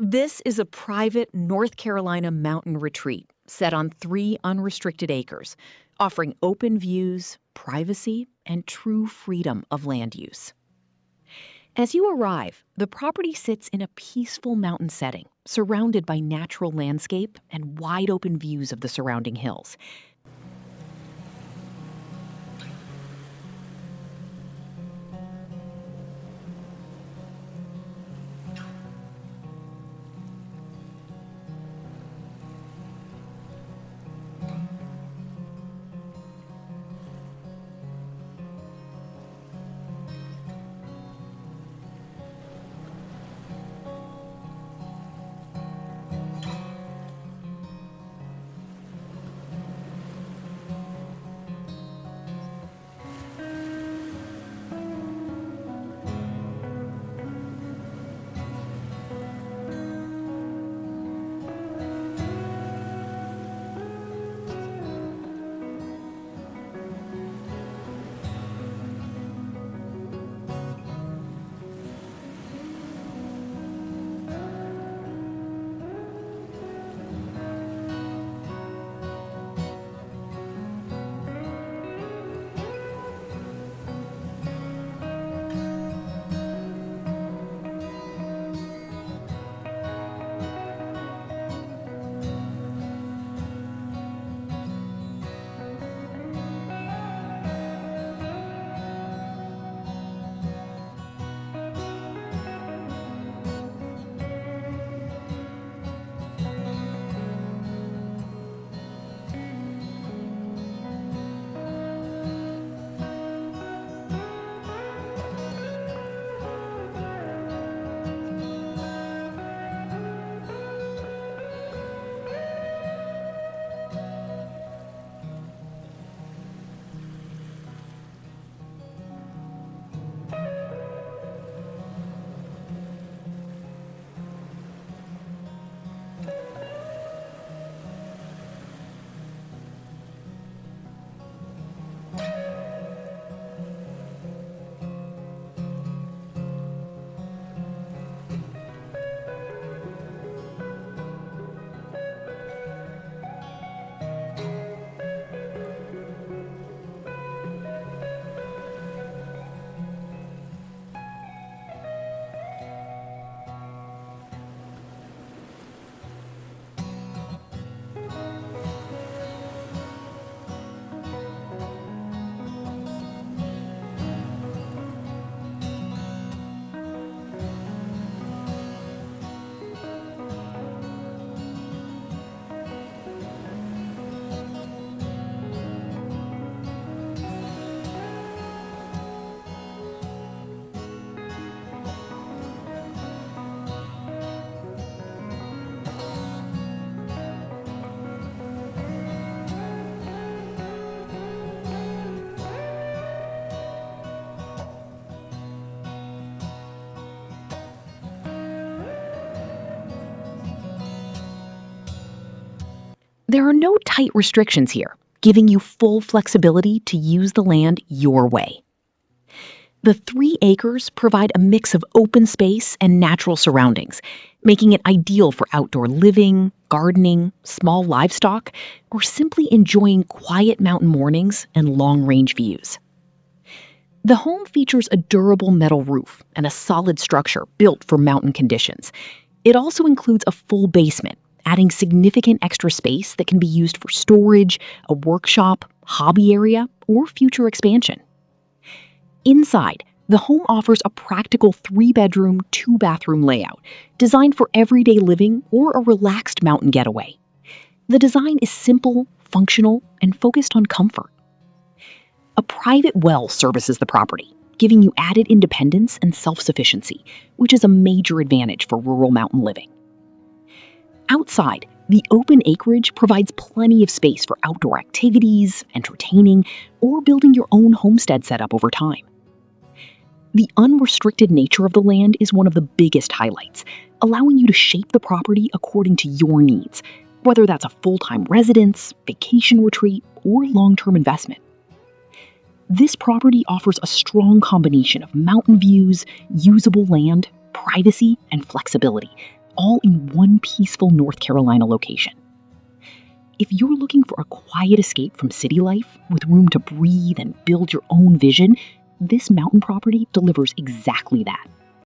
This is a private North Carolina mountain retreat set on 3 unrestricted acres, offering open views, privacy, and true freedom of land use. As you arrive, the property sits in a peaceful mountain setting, surrounded by natural landscape and wide open views of the surrounding hills. There are no tight restrictions here, giving you full flexibility to use the land your way. The 3 acres provide a mix of open space and natural surroundings, making it ideal for outdoor living, gardening, small livestock, or simply enjoying quiet mountain mornings and long-range views. The home features a durable metal roof and a solid structure built for mountain conditions. It also includes a full basement, adding significant extra space that can be used for storage, a workshop, hobby area, or future expansion. Inside, the home offers a practical 3-bedroom, 2-bathroom layout designed for everyday living or a relaxed mountain getaway. The design is simple, functional, and focused on comfort. A private well services the property, giving you added independence and self-sufficiency, which is a major advantage for rural mountain living. Outside, the open acreage provides plenty of space for outdoor activities, entertaining, or building your own homestead setup over time. The unrestricted nature of the land is one of the biggest highlights, allowing you to shape the property according to your needs, whether that's a full-time residence, vacation retreat, or long-term investment. This property offers a strong combination of mountain views, usable land, privacy, and flexibility, all in one peaceful North Carolina location. If you're looking for a quiet escape from city life with room to breathe and build your own vision, this mountain property delivers exactly that.